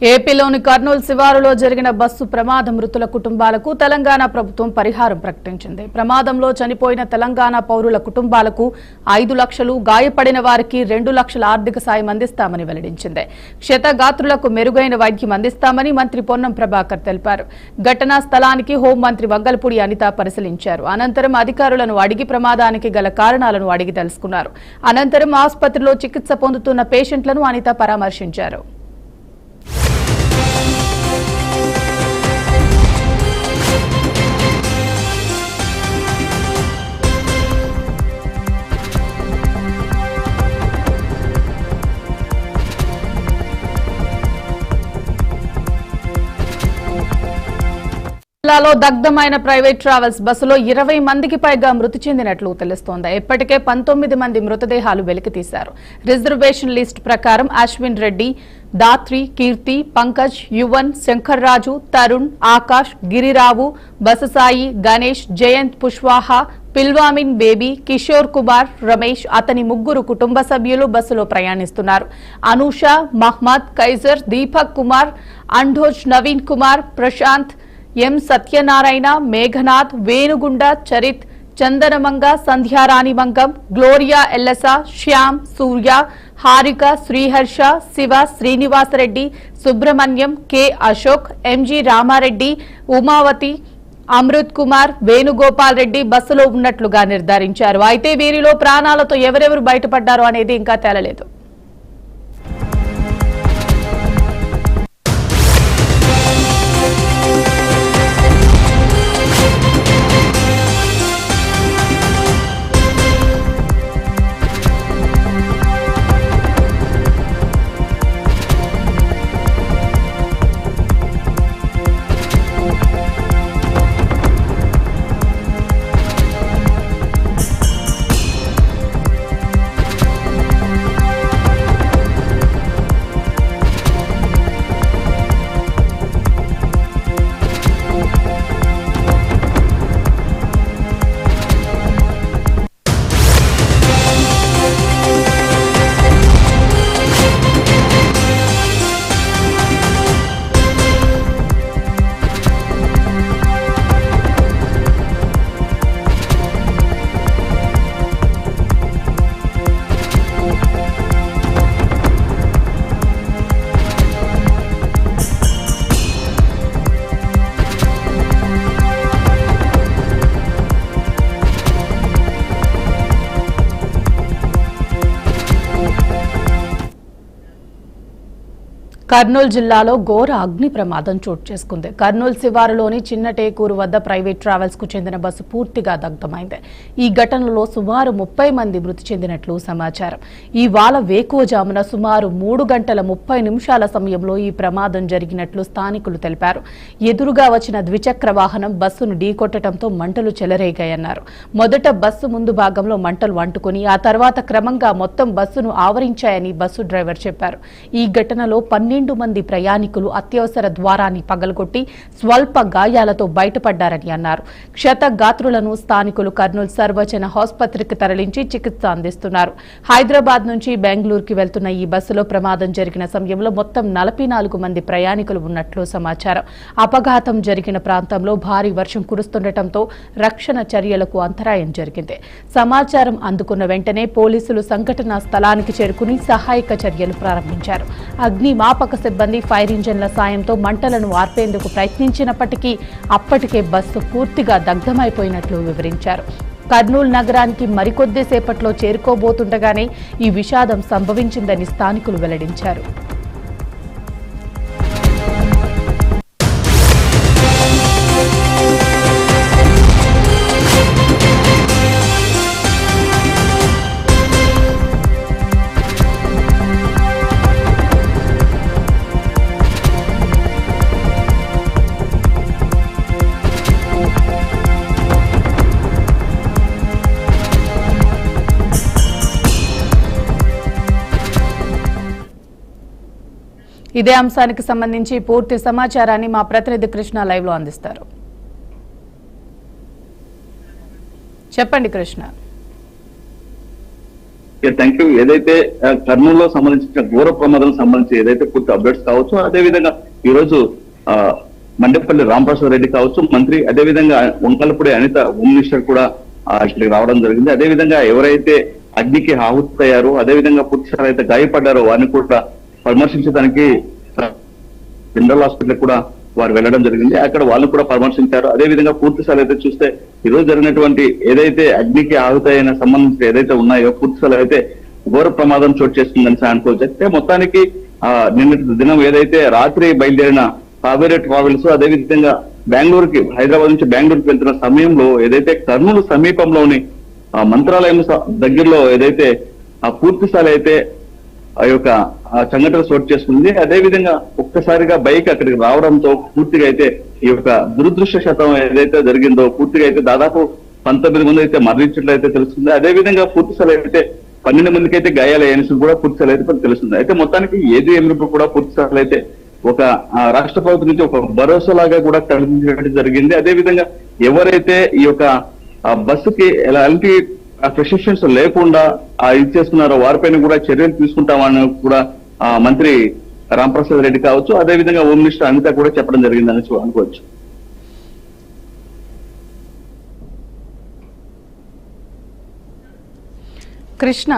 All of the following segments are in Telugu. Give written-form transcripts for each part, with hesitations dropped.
ఏపీలోని కర్నూలు శివారులో జరిగిన బస్సు ప్రమాద మృతుల కుటుంబాలకు తెలంగాణ ప్రభుత్వం పరిహారం ప్రకటించింది. ప్రమాదంలో చనిపోయిన తెలంగాణ పౌరుల కుటుంబాలకు 5 లక్షలు, గాయపడిన వారికి 2 లక్షల ఆర్థిక సాయం అందిస్తామని వెల్లడించింది. క్షతగాత్రులకు మెరుగైన వైద్యం అందిస్తామని మంత్రి పొన్నం ప్రభాకర్ తెలిపారు. ఘటనా స్థలానికి హోంమంత్రి వంగల్పూడి అనిత పరిశీలించారు. అనంతరం అధికారులను అడిగి ప్రమాదానికి గల కారణాలను అడిగి తెలుసుకున్నారు. అనంతరం ఆసుపత్రిలో చికిత్స పొందుతున్న పేషెంట్లను అనిత పరామర్శించారు. జిల్లాలో దగ్ధమైన ప్రైవేట్ ట్రావెల్స్ బస్సులో 20 మందికి పైగా మృతి చెందినట్లు తెలుస్తోంది. ఇప్పటికే 19 మంది మృతదేహాలు వెలికితీశారు. రిజర్వేషన్ లిస్ట్ ప్రకారం అశ్విన్ రెడ్డి, దాత్రి, కీర్తి, పంకజ్, యువన్, శంకర్రాజు, తరుణ్, ఆకాష్, గిరిరావు, బససాయి, గణేష్, జయంత్, పుష్వాహ, పిల్వామిన్ బేబీ, కిషోర్ కుమార్, రమేష్, అతని 3 కుటుంబ సభ్యులు బస్సులో ప్రయాణిస్తున్నారు. అనూష, మహ్మద్, కైజర్, దీపక్ కుమార్, అండోజ్, నవీన్ కుమార్, ప్రశాంత్, ఎం సత్యనారాయణ, మేఘనాథ్, వేణుగుండ, చరిత్, చందనమంగ, సంధ్యారాణి మంగం, గ్లోరియా ఎల్లసా, శ్యామ్, సూర్య, హారిక, శ్రీహర్ష, శివ, శ్రీనివాసరెడ్డి, సుబ్రహ్మణ్యం, కె అశోక్, ఎంజి రామారెడ్డి, ఉమావతి, అమృత్ కుమార్, వేణుగోపాల్ రెడ్డి బస్సులో ఉన్నట్లుగా నిర్ధారించారు. అయితే వీరిలో ప్రాణాలతో ఎవరెవరు బయటపడ్డారో అనేది ఇంకా తేలలేదు. కర్నూలు జిల్లాలో ఘోర అగ్ని ప్రమాదం చోటు చేసుకుంది. కర్నూలు శివారులోని చిన్నటేకూరు వద్ద ప్రైవేట్ ట్రావెల్స్ కు చెందిన బస్సు పూర్తిగా దగ్ధమైంది. ఈ ఘటనలో సుమారు 30 మంది మృతి చెందినట్లు సమాచారం. ఇవాళ వేకువజామున సుమారు 3 గంటల 30 నిమిషాల సమయంలో ఈ ప్రమాదం జరిగినట్లు స్థానికులు తెలిపారు. ఎదురుగా వచ్చిన ద్విచక్ర వాహనం బస్సును ఢీకొట్టడంతో మంటలు చెలరేగాయన్నారు. మొదట బస్సు ముందు భాగంలో మంటలు అంటుకుని ఆ తర్వాత క్రమంగా మొత్తం బస్సును ఆవరించాయని బస్సు డ్రైవర్ చెప్పారు. ఈ ఘటనలో 12 మంది ప్రయాణికులు అత్యవసర ద్వారాన్ని పగలగొట్టి స్వల్ప గాయాలతో బయటపడ్డారని అన్నారు. క్షతగాత్రులను స్థానికులు కర్నూలు సర్వజన ఆసుపత్రికి తరలించి చికిత్స అందిస్తున్నారు. హైదరాబాద్ నుంచి బెంగళూరుకి వెళ్తున్న ఈ బస్సులో ప్రమాదం జరిగిన సమయంలో మొత్తం 44 మంది ప్రయాణికులు ఉన్నట్లు సమాచారం. అపఘాతం జరిగిన ప్రాంతంలో భారీ వర్షం కురుస్తుండటంతో రక్షణ చర్యలకు అంతరాయం జరిగింది. సమాచారం అందుకున్న వెంటనే పోలీసులు సంఘటనా స్థలానికి చేరుకుని సహాయక చర్యలు ప్రారంభించారు. అగ్నిమాపక సిబ్బంది ఫైర్ ఇంజన్ల సాయంతో మంటలను ఆర్పేందుకు ప్రయత్నించినప్పటికీ అప్పటికే బస్సు పూర్తిగా దగ్ధమైపోయినట్లు వివరించారు. కర్నూలు నగరానికి మరికొద్దిసేపట్లో చేరుకోబోతుండగానే ఈ విషాదం సంభవించిందని స్థానికులు వెల్లడించారు. ఇదే అంశానికి సంబంధించి పూర్తి సమాచారాన్ని మా ప్రతినిధి కృష్ణ లైవ్ లో అందిస్తారు. చెప్పండి కృష్ణ. Thank you. ఏదైతే కర్నూలులో సంబంధించిన ఘోర ప్రమాదం సంబంధించి ఏదైతే పూర్తి అప్డేట్స్ కావచ్చు, అదేవిధంగా ఈ రోజు మండపల్లి రామప్రసాద్ రెడ్డి కావచ్చు మంత్రి, అదేవిధంగా వంకలపూడి అనిత హోమ్ మినిస్టర్ కూడా ఇక్కడికి రావడం జరిగింది. అదేవిధంగా ఎవరైతే అగ్నికి ఆహుతయ్యారో, అదేవిధంగా పూర్తిసారి అయితే గాయపడ్డారో వారిని కూడా పరామర్శించడానికి జనరల్ హాస్పిటల్ కూడా వారు వెళ్ళడం జరిగింది. అక్కడ వాళ్ళు కూడా పరామర్శించారు. అదేవిధంగా పూర్తిసారి అయితే చూస్తే ఈ రోజు జరిగినటువంటి ఏదైతే అగ్నికి ఆహుతైన సంబంధించి ఏదైతే ఉన్నాయో పూర్తిసారి అయితే ఘోర ప్రమాదం చోటు చేసుకుందని అనుకోవచ్చు. అయితే మొత్తానికి నిన్నటి దినం ఏదైతే రాత్రి బయలుదేరిన కావేరీ ట్రావెల్స్ అదేవిధంగా బెంగళూరుకి, హైదరాబాద్ నుంచి బెంగళూరుకి వెళ్తున్న సమయంలో ఏదైతే కర్నూలు సమీపంలోని మంత్రాలయం దగ్గరలో ఏదైతే పూర్తిసారి అయితే ఆ యొక్క సంఘటన చోటు చేసుకుంది. అదేవిధంగా ఒక్కసారిగా బైక్ అక్కడికి రావడంతో పూర్తిగా అయితే ఈ యొక్క దురదృష్టం ఏదైతే జరిగిందో పూర్తిగా అయితే దాదాపు 19 మంది అయితే మరణించినట్లు అయితే తెలుస్తుంది. అదేవిధంగా పూర్తిసారి అయితే 12 మందికి అయితే గాయాలయ్యాయని కూడా పూర్తిసారి అయితే తెలుస్తుంది. అయితే మొత్తానికి ఏది ఏమినప్పుడు కూడా పూర్తిసారి అయితే ఒక రాష్ట్ర ప్రభుత్వం నుంచి ఒక భరోసా లాగా కూడా కల్పించడం జరిగింది. అదేవిధంగా ఎవరైతే ఈ యొక్క బస్సుకి ఎలాంటి ప్రిస్క్రిప్షన్స్ లేకుండా ఇది చేస్తున్నారో వారిపైన కూడా చర్యలు తీసుకుంటామని కూడా మంత్రి రామప్రసాద్ రెడ్డి కావచ్చు, అదేవిధంగా హోమ్ మినిస్టర్ అనిత కూడా చెప్పడం జరిగిందని అనుకోవచ్చు. కృష్ణ,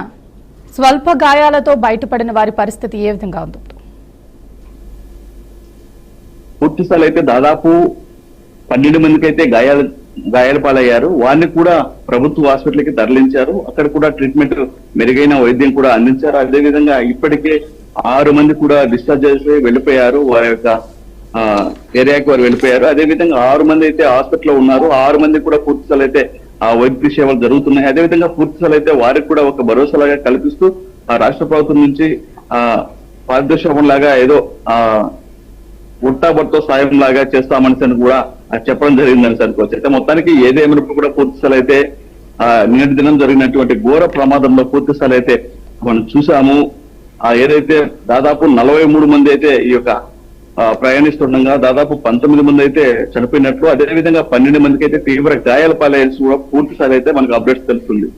స్వల్ప గాయాలతో బయటపడిన వారి పరిస్థితి ఏ విధంగా ఉంది? పూర్తిస్థాయిలో అయితే దాదాపు 12 మందికి అయితే గాయాల పాలయ్యారు. వారిని కూడా ప్రభుత్వ హాస్పిటల్ కి తరలించారు. అక్కడ కూడా ట్రీట్మెంట్, మెరుగైన వైద్యం కూడా అందించారు. అదేవిధంగా ఇప్పటికే 6 మంది కూడా డిశ్చార్జ్ చేసి వెళ్ళిపోయారు, వారి యొక్క ఏరియాకి వారు వెళ్ళిపోయారు. అదేవిధంగా 6 మంది అయితే హాస్పిటల్లో ఉన్నారు. 6 మంది కూడా పూర్తిస్థాయిలో అయితే వైద్య సేవలు జరుగుతున్నాయి. అదేవిధంగా పూర్తిస్థాయిలో అయితే వారికి కూడా ఒక భరోసాలాగా కల్పిస్తూ రాష్ట్ర ప్రభుత్వం నుంచి పారితోషికం లాగా ఏదో ఉట్టాబట్తో సాయం లాగా చేస్తామని కూడా చెప్పడం జరిగిందని అనుకోవచ్చు. అయితే మొత్తానికి ఏదేమైనప్పుడు కూడా పూర్తిస్థాయిలో అయితే నిన్నటి దినం జరిగినటువంటి ఘోర ప్రమాదంలో పూర్తిస్థాయిలో అయితే మనం చూసాము. ఏదైతే దాదాపు 43 మంది అయితే ఈ యొక్క ప్రయాణిస్తుండగా దాదాపు 19 మంది అయితే చనిపోయినట్లు, అదేవిధంగా 12 మందికి అయితే తీవ్ర గాయాల పాలయ్యాల్సి కూడా పూర్తిసారి అయితే మనకు అప్డేట్స్ తెలుస్తుంది.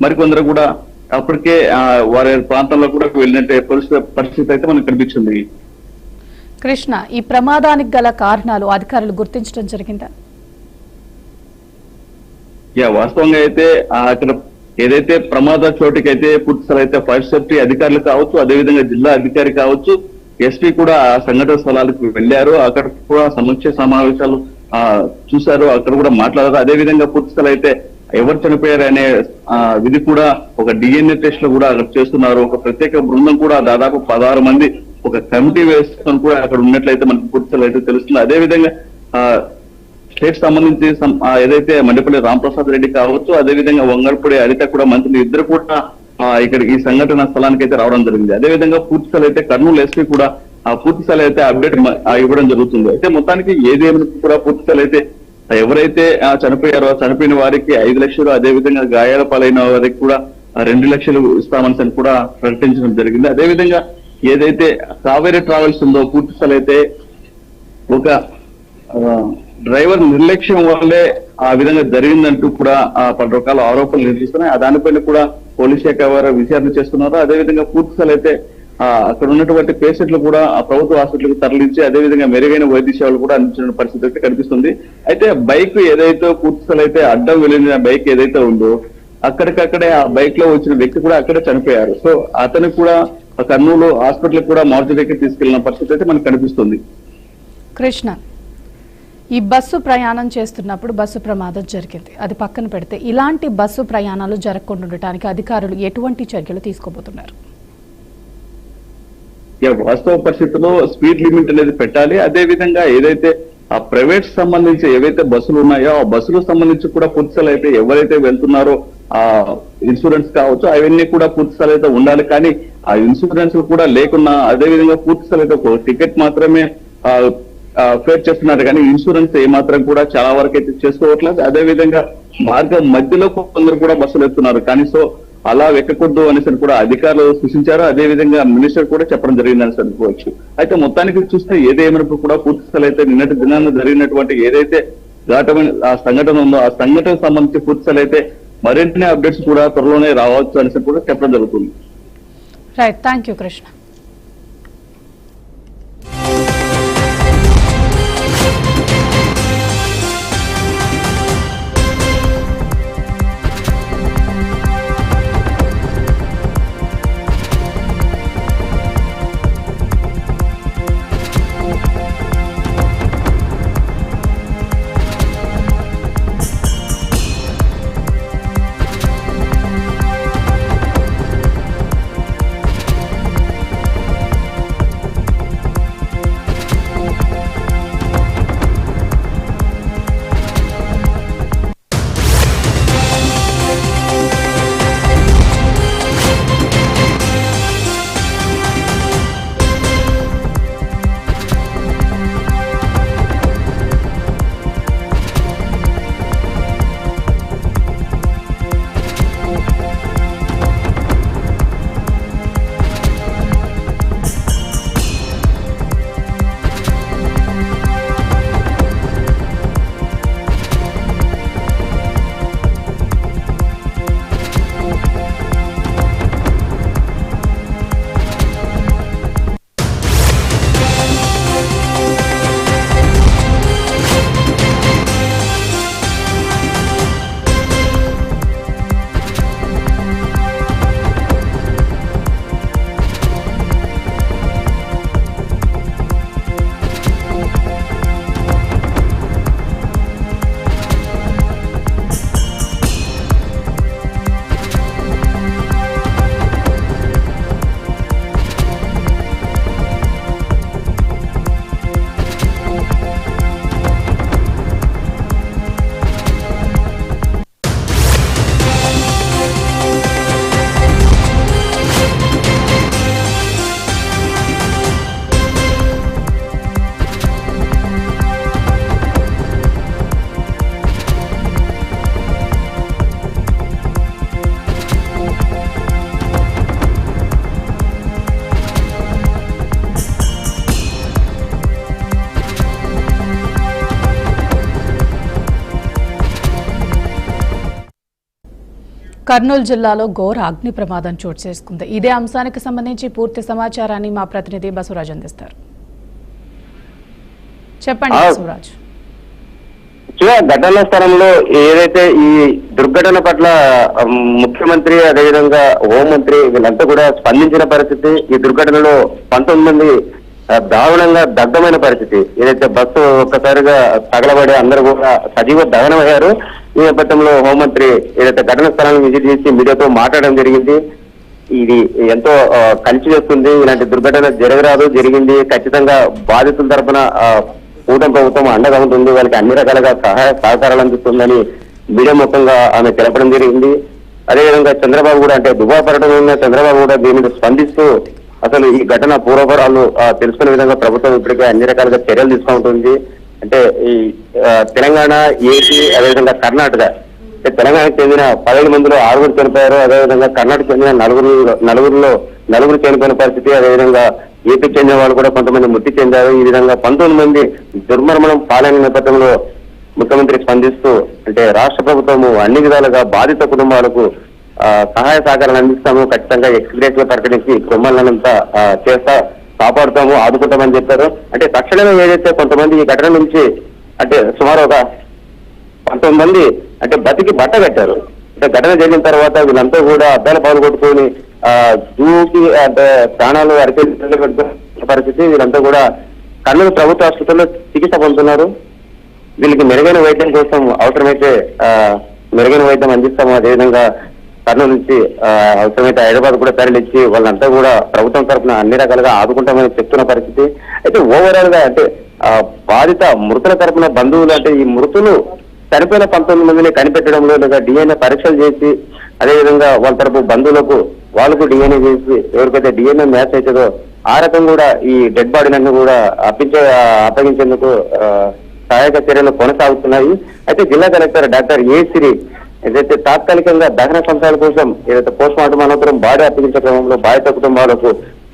మరికొందరు కూడా అప్పటికే వారి ప్రాంతంలో కూడా వెళ్ళినట్టే పరిస్థితి అయితే మనకు కనిపించింది. కృష్ణ, ఈ ప్రమాదానికి గల కారణాలు అధికారులు గుర్తించడం జరిగిందా? వాస్తవంగా అయితే అక్కడ ఏదైతే ప్రమాద చోటుకి అయితే పూర్తిసారి అయితే ఫైర్ సేఫ్టీ అధికారులు కావచ్చు, అదేవిధంగా జిల్లా అధికారి కావచ్చు, ఎస్పీ కూడా సంఘటన స్థలాలకు వెళ్లారు. అక్కడ కూడా సమీక్ష సమావేశాలు చూశారు, అక్కడ కూడా మాట్లాడారు. అదేవిధంగా పూర్తిస్థాయి అయితే ఎవరు చనిపోయారు అనే విధి కూడా ఒక డిఎన్ఏ టెస్ట్ లో కూడా అక్కడ చేస్తున్నారు. ఒక ప్రత్యేక బృందం కూడా దాదాపు 16 మంది ఒక కమిటీ వేసుకొని కూడా అక్కడ ఉన్నట్లయితే మనకు పూర్తిస్థాయి అయితే తెలుస్తుంది. అదేవిధంగా స్టేట్ సంబంధించి ఏదైతే మండపల్లి రామప్రసాద్ రెడ్డి కావచ్చు, అదేవిధంగా వంగల్పూడి అనిత కూడా మంత్రులు ఇద్దరు కూడా ఇక్కడ ఈ సంఘటన స్థలానికి అయితే రావడం జరిగింది. అదేవిధంగా పూర్తిస్థాయి అయితే కర్నూలు ఎస్పీ కూడా పూర్తిస్థాయి అయితే అప్డేట్ ఇవ్వడం జరుగుతుంది. అయితే మొత్తానికి ఏదేమైనా కూడా పూర్తిస్థాయి అయితే ఎవరైతే చనిపోయారో చనిపోయిన వారికి 5 లక్షలు, అదేవిధంగా గాయాల పాలైన వారికి కూడా 2 లక్షలు ఇస్తామని కూడా ప్రకటించడం జరిగింది. అదేవిధంగా ఏదైతే కావేరీ ట్రావెల్స్ ఉందో పూర్తిస్థాయి అయితే ఒక డ్రైవర్ నిర్లక్ష్యం వల్లే ఆ విధంగా జరిగిందంటూ కూడా పలు రకాల ఆరోపణలు నిర్వహిస్తున్నాయి. దానిపైన కూడా పోలీస్ శాఖ వారు విచారణ చేస్తున్నారు. అదేవిధంగా పూర్తిస్థాయి అయితే అక్కడ ఉన్నటువంటి పేషెంట్లు కూడా ప్రభుత్వ హాస్పిటల్కి తరలించి అదేవిధంగా మెరుగైన వైద్య సేవలు కూడా అందించిన పరిస్థితి అయితే కనిపిస్తుంది. అయితే బైక్ ఏదైతే పూర్తిస్థాయి అయితే అడ్డం వెళ్ళిన బైక్ ఏదైతే ఉందో అక్కడికక్కడే ఆ బైక్ లో వచ్చిన వ్యక్తి కూడా అక్కడే చనిపోయారు. సో అతను కూడా కర్నూలు హాస్పిటల్ కూడా మార్చురీకి తీసుకెళ్లిన పరిస్థితి అయితే మనకు కనిపిస్తుంది. కృష్ణ, ఈ బస్సు ప్రయాణం చేస్తున్నప్పుడు బస్సు ప్రమాదం జరిగింది, అది పక్కన పెడితే ఇలాంటి బస్సు ప్రయాణాలు జరగకుండా ఉండటానికి అధికారులు ఎటువంటి చర్యలు తీసుకోబోతున్నారు? వాస్తవ పరిస్థితుల్లో స్పీడ్ లిమిట్ అనేది పెట్టాలి. అదే విధంగా ఏదైతే ఆ ప్రైవేట్ సంబంధించి ఏవైతే బస్సులు ఉన్నాయో ఆ బస్సులకు సంబంధించి కూడా పూర్తిస్థాయి అయితే ఎవరైతే వెళ్తున్నారో ఆ ఇన్సూరెన్స్ కావచ్చు అవన్నీ కూడా పూర్తిస్థాయి అయితే ఉండాలి. కానీ ఆ ఇన్సూరెన్స్ కూడా లేకున్నా అదే విధంగా పూర్తిస్థాయి అయితే ఒక టికెట్ మాత్రమే ఫేర్ చేస్తున్నారు, కానీ ఇన్సూరెన్స్ ఏమాత్రం కూడా చాలా వరకు అయితే చేసుకోవట్లేదు. అదే విధంగా మార్గం మధ్యలో కొందరు కూడా బస్సులు ఎత్తున్నారు, కానీ సో అలా ఎక్కకూడదు అనేసి కూడా అధికారులు సూచించారు. అదే విధంగా మినిస్టర్ కూడా చెప్పడం జరిగిందని అనుకోవచ్చు. అయితే మొత్తానికి చూస్తే ఏదేమైనప్పుడు కూడా పూర్తిస్థాయి అయితే నిన్నటి దినాన్ని జరిగినటువంటి ఏదైతే ఘాటమైన ఆ సంఘటన ఉందో ఆ సంఘటనకు సంబంధించి పూర్తిస్థాయి అయితే మరిన్ని అప్డేట్స్ కూడా త్వరలోనే రావచ్చు అని కూడా చెప్పడం జరుగుతుంది. Right, thank you Krishna. Kurnool జిల్లాలో ఘోర అగ్ని ప్రమాదం చోటు చేసుకుంది. ఇదే అంశానికి సంబంధించి పూర్తి సమాచారాన్ని మా ప్రతినిధి బసవరాజ్ అందిస్తారు. చెప్పండి బసవరాజ్. ఘటనా స్థలంలో ఏదైతే ఈ దుర్ఘటన పట్ల ముఖ్యమంత్రి అదేవిధంగా హోంమంత్రి వీళ్ళంతా కూడా స్పందించిన పరిస్థితి. ఈ దుర్ఘటనలో 19 మంది దారుణంగా దగ్ధమైన పరిస్థితి. ఏదైతే బస్సు ఒక్కసారిగా తగలబడి అందరూ కూడా సజీవ దహనమయ్యారు. ఈ నేపథ్యంలో హోంమంత్రి ఏదైతే ఘటనా స్థలాన్ని విజిట్ చేసి మీడియాతో మాట్లాడడం జరిగింది. ఇది ఎంతో కలిసి వస్తుంది, ఇలాంటి దుర్ఘటన జరగరాదు, జరిగింది, ఖచ్చితంగా బాధితుల తరఫున కూటమి ప్రభుత్వం అండగా ఉంటుంది, వాళ్ళకి అన్ని రకాలుగా సహాయ సహకారాలు అందిస్తుందని మీడియా ముఖంగా ఆమె తెలపడం జరిగింది. అదేవిధంగా చంద్రబాబు కూడా అంటే దుబాయ్ పర్యటన ఉన్న చంద్రబాబు కూడా దీని మీద స్పందిస్తూ అసలు ఈ ఘటన పూర్వపరాలు తెలుసుకునే విధంగా ప్రభుత్వం ఇప్పటికే అన్ని రకాలుగా చర్యలు తీసుకుంటుంది. అంటే ఈ తెలంగాణ, ఏపీ అదేవిధంగా కర్ణాటక, తెలంగాణకు చెందిన 15 మందిలో 6 చనిపోయారు. అదేవిధంగా కర్ణాటక చెందిన నలుగురు చనిపోయిన పరిస్థితి. అదేవిధంగా ఏపీ చెందిన వాళ్ళు కూడా కొంతమంది మృతి చెందారు. ఈ విధంగా 19 మంది దుర్మరణం పాలైన నేపథ్యంలో ముఖ్యమంత్రి స్పందిస్తూ అంటే రాష్ట్ర ప్రభుత్వము అన్ని విధాలుగా బాధిత కుటుంబాలకు సహాయ సహకారాలు అందిస్తాము, ఖచ్చితంగా ఎక్స్గ్రేస్ గా ప్రకటించి కుటుంబాలంతా చేస్తా కాపాడుతాము, ఆదుకుంటామని చెప్పారు. అంటే తక్షణమే ఏదైతే కొంతమంది ఈ ఘటన నుంచి అంటే సుమారు ఒక 19 మంది అంటే బతికి బట్ట కట్టారు. అంటే ఘటన జరిగిన తర్వాత వీళ్ళంతా కూడా అద్దాల పాలు కొట్టుకొని దూకి అంటే ప్రాణాలు అరికెట్టుకున్న పరిస్థితి. వీళ్ళంతా కూడా కర్నూలు ప్రభుత్వ ఆసుపత్రిలో చికిత్స పొందుతున్నారు. వీళ్ళకి మెరుగైన వైద్యం కోసం అవసరమైతే మెరుగైన వైద్యం అందిస్తాము. అదేవిధంగా కర్నూలు నుంచి అవసరమైతే హైదరాబాద్ కూడా తరలించి వాళ్ళంతా కూడా ప్రభుత్వం తరఫున అన్ని రకాలుగా ఆదుకుంటామని చెప్తున్న పరిస్థితి. అయితే ఓవరాల్ గా అంటే బాధిత మృతుల తరఫున బంధువులు అంటే ఈ మృతులు చనిపోయిన 19 మందిని కనిపెట్టడంలో లేదా డిఎన్ఏ పరీక్షలు చేసి అదేవిధంగా వాళ్ళ తరపు బంధువులకు వాళ్ళకు డిఎన్ఏ చేసి ఎవరికైతే డిఎన్ఏ మ్యాచ్ అవుతుందో ఆ రకం కూడా ఈ డెడ్ బాడీలను కూడా అప్పగించేందుకు సహాయక చర్యలు కొనసాగుతున్నాయి. అయితే జిల్లా కలెక్టర్ డాక్టర్ ఏ సిరి ఏదైతే తాత్కాలికంగా దహన సంస్థల కోసం ఏదైతే పోస్ట్ మార్టం అనంతరం బాడీ అప్పగించే క్రమంలో బాధిత కుటుంబాలకు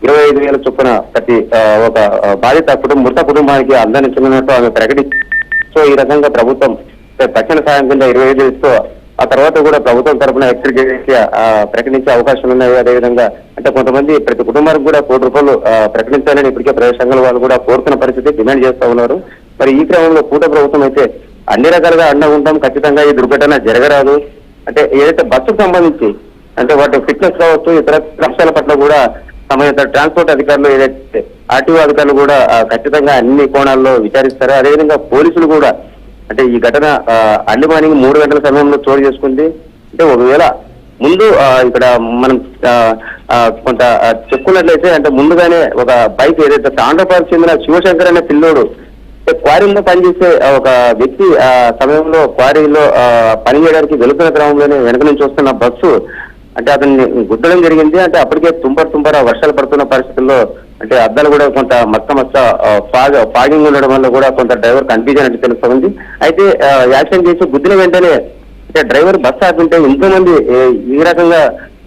25,000 చొప్పున ప్రతి ఒక బాధిత మృత కుటుంబానికి అందించనున్నట్టు ఆమె ప్రకటించారు. సో ఈ రకంగా ప్రభుత్వం తక్షణ సాయం కింద 25,000తో ఆ తర్వాత కూడా ప్రభుత్వం తరఫున హెచ్చరిక ప్రకటించే అవకాశాలు ఉన్నాయి. అదేవిధంగా అంటే కొంతమంది ప్రతి కుటుంబానికి కూడా ₹1,00,00,000 ప్రకటించాలని ఇప్పటికే ప్రజా సంఘాల వాళ్ళు కూడా కోరుతున్న పరిస్థితి, డిమాండ్ చేస్తా ఉన్నారు. మరి ఈ క్రమంలో కూటమి ప్రభుత్వం అయితే అన్ని రకాలుగా అండగా ఉంటాం, ఖచ్చితంగా ఈ దుర్ఘటన జరగరాదు అంటే ఏదైతే బస్సుకు సంబంధించి అంటే వాటి ఫిట్నెస్ కావచ్చు, ఇతర అంశాల పట్ల కూడా సంబంధిత ట్రాన్స్పోర్ట్ అధికారులు ఏదైతే ఆర్టీఓ అధికారులు కూడా ఖచ్చితంగా అన్ని కోణాల్లో విచారిస్తారు. అదేవిధంగా పోలీసులు కూడా అంటే ఈ ఘటన అర్లీ మార్నింగ్ 3 గంటల సమయంలో చోటు చేసుకుంది. అంటే ఒకవేళ ముందు ఇక్కడ మనం కొంత చెప్పుకున్నట్లయితే అంటే ముందుగానే ఒక బైక్ ఏదైతే తాండ్రపాలకు చెందిన శివశంకర్ అనే పిల్లోడు క్వారీలో పనిచేసే ఒక వ్యక్తి సమయంలో క్వారీలో పనిచేయడానికి వెళుతున్న క్రమంలోనే వెనక నుంచి వస్తున్న బస్సు అంటే అతన్ని గుద్దడం జరిగింది. అంటే అప్పటికే తుంపర వర్షాలు పడుతున్న పరిస్థితుల్లో అంటే అద్దాలు కూడా కొంత మచ్చ ఫాగింగ్ ఉండడం వల్ల కూడా కొంత డ్రైవర్ కన్ఫ్యూజన్ అంటే తెలుస్తుంది. అయితే యాక్సిడెంట్ చేసి గుద్దిన వెంటనే అంటే డ్రైవర్ బస్సు ఆపింటే ఎంతో మంది ఈ రకంగా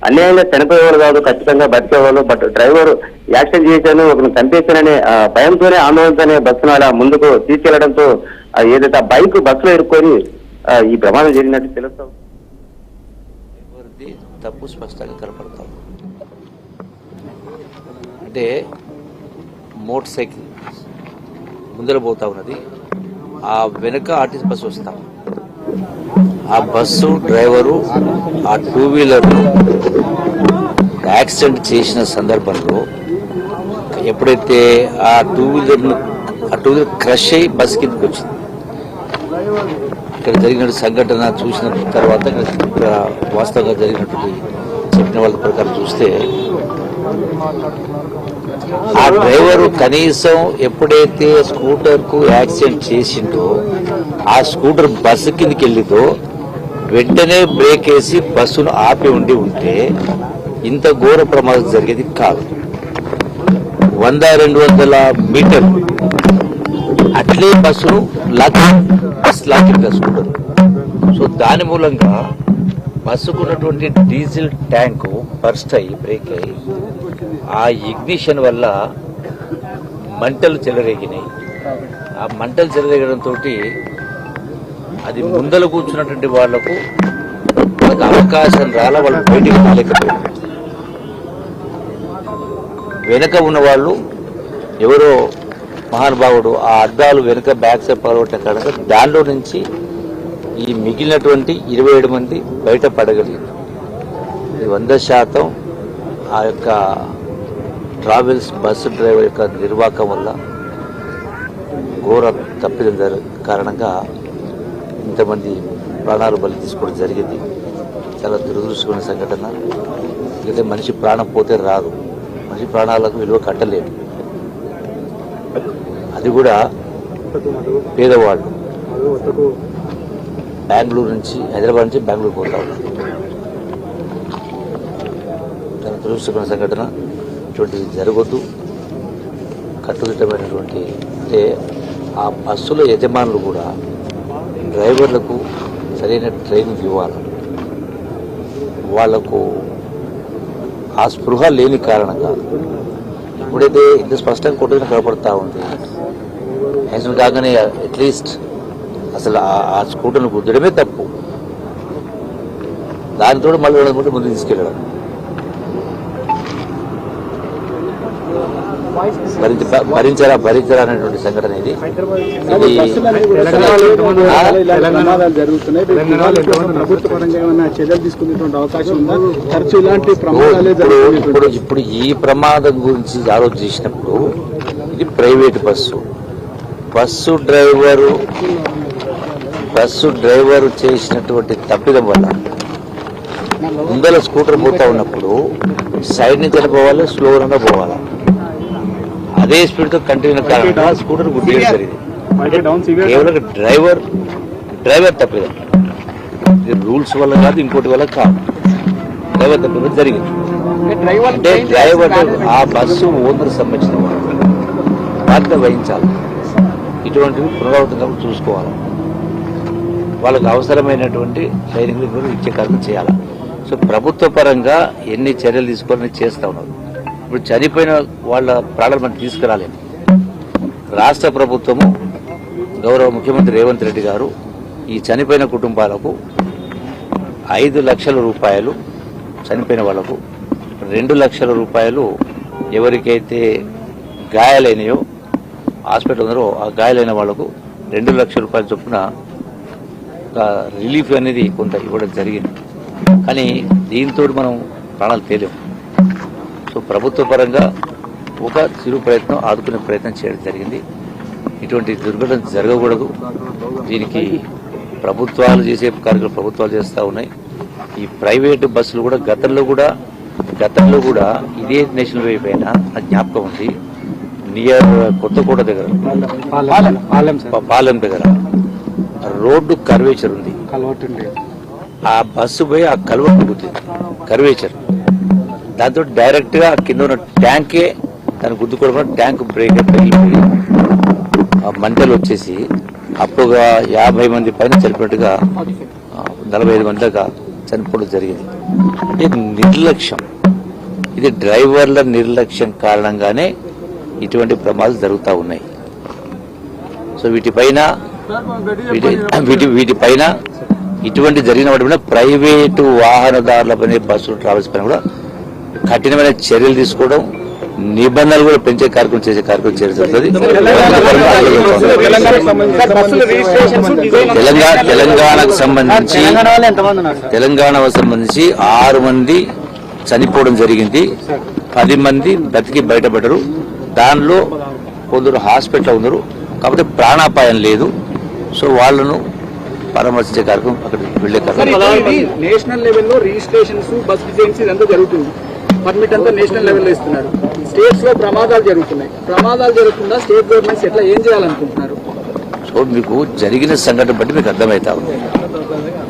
అన్యాయంగా చనిపోయేవాళ్ళు కాదు, ఖచ్చితంగా బతికేవాళ్ళు. బట్ డ్రైవర్ యాక్సిడెంట్ చేశాను, ఒకరిని చంపేశాననే భయంతోనే ఆందోళనతోనే బస్సును అలా ముందుకు తీసుకెళ్లడంతో ఏదైతే ఆ బైక్ బస్సులో ఇరుక్కొని ఈ ప్రమాదం జరిగినట్టు తెలుస్తాం. తప్పు స్పష్టంగా కనపడతాం. అంటే మోటార్ సైకిల్ ముందర పోతా ఉన్నది, ఆ వెనక ఆర్టీసీ బస్సు వస్తాం, ఆ బస్సు డ్రైవరు ఆ 2 వీలర్ యాక్సిడెంట్ చేసిన సందర్భంలో ఎప్పుడైతే ఆ 2 వీలర్ క్రష్ అయ్యి బస్ కిందకి వచ్చింది. ఇక్కడ జరిగిన సంఘటన చూసిన తర్వాత ఇక్కడ వాస్తవంగా జరిగినటువంటి చెప్పిన వాళ్ళ ప్రకారం చూస్తే ఆ డ్రైవరు కనీసం ఎప్పుడైతే స్కూటర్కు యాక్సిడెంట్ చేసిండో ఆ స్కూటర్ బస్సు కిందకి వెళ్ళిందో వెంటనే బ్రేక్ వేసి బస్సును ఆపి ఉంటే ఇంత ఘోర ప్రమాదం జరిగేది కాదు. 100-200 మీటర్లు అట్లే బస్సును లాక్కింది స్కూటర్. సో దాని మూలంగా బస్సుకున్నటువంటి డీజిల్ ట్యాంకు బర్స్ట్ అయ్యి బ్రేక్ అయ్యి ఆ ఇగ్నిషన్ వల్ల మంటలు చెలరేగినాయి. ఆ మంటలు చెలరేగడంతో అది ముందర కూర్చున్నటువంటి వాళ్ళకు అవకాశం రాలా, వాళ్ళు బయటికి రాలేకపోయారు. వెనక ఉన్న వాళ్ళు ఎవరో మహానుభావుడు ఆ అద్దాలు వెనుక బ్యాక్ సైడ్ పగలగొట్టిన కారణంగా దానిలో నుంచి ఈ మిగిలినటువంటి 27 మంది బయట పడగలిగారు. ఇది 100% ఆ యొక్క ట్రావెల్స్ బస్సు డ్రైవర్ యొక్క నిర్వాహకం వల్ల ఘోర తప్పిదం కారణంగా ఇంతమంది ప్రాణాలు బలి తీసుకోవడం జరిగింది. చాలా దురదృష్టమైన సంఘటన. ఎందుకంటే మనిషి ప్రాణం పోతే రాదు, మనిషి ప్రాణాలకు విలువ కట్టలేదు. అది కూడా పేదవాళ్ళు బెంగళూరు నుంచి హైదరాబాద్ నుంచి బెంగళూరు పోతా ఉన్నారు. చాలా దురదృష్టమైన సంఘటన. ఇటువంటిది జరగొద్దు. కట్టుదిట్టమైనటువంటి అంటే ఆ బస్సుల యజమానులు కూడా డ్రైవర్లకు సరైన ట్రైనింగ్ ఇవ్వాలి. వాళ్లకు ఆ స్పృహ లేని కారణంగా ఇప్పుడైతే ఇంత స్పష్టంగా కొట్టుకుని కనపడతా ఉంది. యాక్సిడెంట్ కాగానే అట్లీస్ట్ అసలు ఆ స్కూటర్ను గుద్దడమే తప్పు, దానితో మళ్ళీ ముందు తీసుకెళ్ళడం. భరించరా అనేటువంటి సంఘటన ఇది. ఇప్పుడు ఈ ప్రమాదం గురించి ఆలోచించినప్పుడు ఇది ప్రైవేట్ బస్సు డ్రైవరు చేసినటువంటి తప్పిదం వల్ల ముందర స్కూటర్ పోతా ఉన్నప్పుడు సైడ్ నుంచి వెళ్ళిపోవాలి, స్లోగా పోవాలి. అదే స్పీడ్తో కంటిన్యూ కారణంగా స్కూటర్ గుద్దేయడం జరిగింది. కేవలం డ్రైవర్ తప్పిదం. ఇది రూల్స్ వల్ల కాదు, ఇంకోటి వల్ల కాదు, డ్రైవర్ తప్పిదం జరిగింది. అంటే డ్రైవర్ ఆ బస్సు ఓనర్ సంబంధించిన బాధ్యత వహించాలి. ఇటువంటివి పునరావృతంగా చూసుకోవాలి. వాళ్ళకు అవసరమైనటువంటి ట్రైనింగ్ కూడా ఇచ్చే కార్యక్రమం చేయాలి. సో ప్రభుత్వ పరంగా ఎన్ని చర్యలు తీసుకోవాలని చేస్తూ ఉన్నారు. ఇప్పుడు చనిపోయిన వాళ్ళ ప్రాణాలు మనం తీసుకురాలేము. రాష్ట్ర ప్రభుత్వము గౌరవ ముఖ్యమంత్రి రేవంత్ రెడ్డి గారు ఈ చనిపోయిన కుటుంబాలకు 5 లక్షల రూపాయలు చనిపోయిన వాళ్లకు, 2 లక్షల రూపాయలు ఎవరికైతే గాయాలైనయో హాస్పిటల్ ఉన్నారో ఆ గాయాలైన వాళ్లకు 2 లక్షల రూపాయల చొప్పున రిలీఫ్ అనేది కొంత ఇవ్వడం జరిగింది. కానీ దీంతో మనం ప్రాణాలు తేలేము. సో ప్రభుత్వ పరంగా ఒక చిరు ప్రయత్నం, ఆదుకునే ప్రయత్నం చేయడం జరిగింది. ఇటువంటి దుర్ఘటన జరగకూడదు. దీనికి ప్రభుత్వాలు చేసే కార్యక్రమాలు ప్రభుత్వాలు చేస్తూ ఉన్నాయి. ఈ ప్రైవేటు బస్సులు కూడా గతంలో కూడా ఇదే నేషనల్ హైవే పైన జ్ఞాపకం ఉంది, నియర్ కొత్తకోట దగ్గర పాలెం దగ్గర రోడ్డు కర్వేచర్ ఉంది. ఆ బస్సు పోయి ఆ కల్వర్ట్ గుద్దింది, కర్వేచర్. దాంతో డైరెక్ట్ గా కింద ఉన్న ట్యాంకే దాన్ని గుద్దుకోవడం, ట్యాంక్ బ్రేక్ పగిలిపోయి మంటలు వచ్చేసి అప్పుడుగా 50 మంది పైన చనిపోయినట్టుగా 45 మంది దాకా చనిపోవడం జరిగింది. అంటే నిర్లక్ష్యం, ఇది డ్రైవర్ల నిర్లక్ష్యం కారణంగానే ఇటువంటి ప్రమాదాలు జరుగుతూ ఉన్నాయి. సో వీటిపైన ఇటువంటి జరిగిన వాటి మీద ప్రైవేటు వాహనదారులపైన, బస్సులు ట్రావెల్స్ పైన కూడా కఠినమైన చర్యలు తీసుకోవడం, నిబంధనలు కూడా పెంచే కార్యక్రమం చేసే కార్యక్రమం చేయడం జరుగుతుంది. తెలంగాణకు సంబంధించి 6 మంది చనిపోవడం జరిగింది, 10 మంది బ్రతికి బయటపడ్డారు. దానిలో కొందరు హాస్పిటల్ ఉన్నారు, కాకపోతే ప్రాణాపాయం లేదు. సో వాళ్ళను పరామర్శించే కార్యక్రమం అక్కడికి వెళ్లే కార్యక్రమం. నేషనల్ లెవెల్లో రిజిస్ట్రేషన్స్, బస్ డిజైన్స్ ఇదంతా జరుగుతుంది. పర్మిట్ అంతా నేషనల్ లెవెల్లో ఇస్తున్నారు. స్టేట్స్ లో ప్రమాదాలు జరుగుతున్నాయి. ప్రమాదాలు జరుగుతుందా? స్టేట్ గవర్నమెంట్స్ ఎట్లా ఏం చేయాలనుకుంటున్నారు? సో మీకు జరిగిన సంఘటన బట్టి మీకు అర్థమవుతా ఉంది.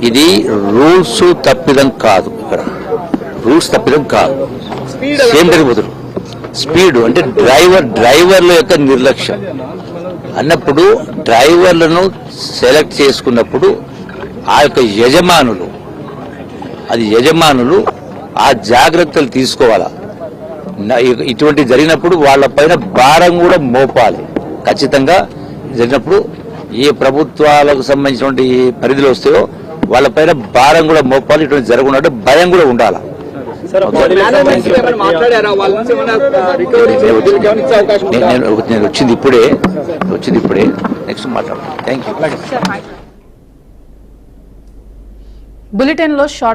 ఇది రూల్స్ తప్పిదం కాదు, ఇక్కడ రూల్స్ తప్పిదం కాదు, సేమ్ జరిగిపోతుంది. స్పీడ్ అంటే డ్రైవర్ల యొక్క నిర్లక్ష్యం అన్నప్పుడు, డ్రైవర్లను సెలెక్ట్ చేసుకున్నప్పుడు ఆ యొక్క యజమానులు ఆ జాగ్రత్తలు తీసుకోవాలా. ఇటువంటి జరిగినప్పుడు వాళ్ళపైన భారం కూడా మోపాలి. ఖచ్చితంగా జరిగినప్పుడు ఏ ప్రభుత్వాలకు సంబంధించినటువంటి పరిధిలో వస్తాయో వాళ్ళపైన భారం కూడా మోపాలి. ఇటువంటి జరగకుండా భయం కూడా ఉండాలి. నేను వచ్చింది ఇప్పుడే, నెక్స్ట్ మాట్లాడతాను. Thank you. బులెటిన్ లో షార్ట్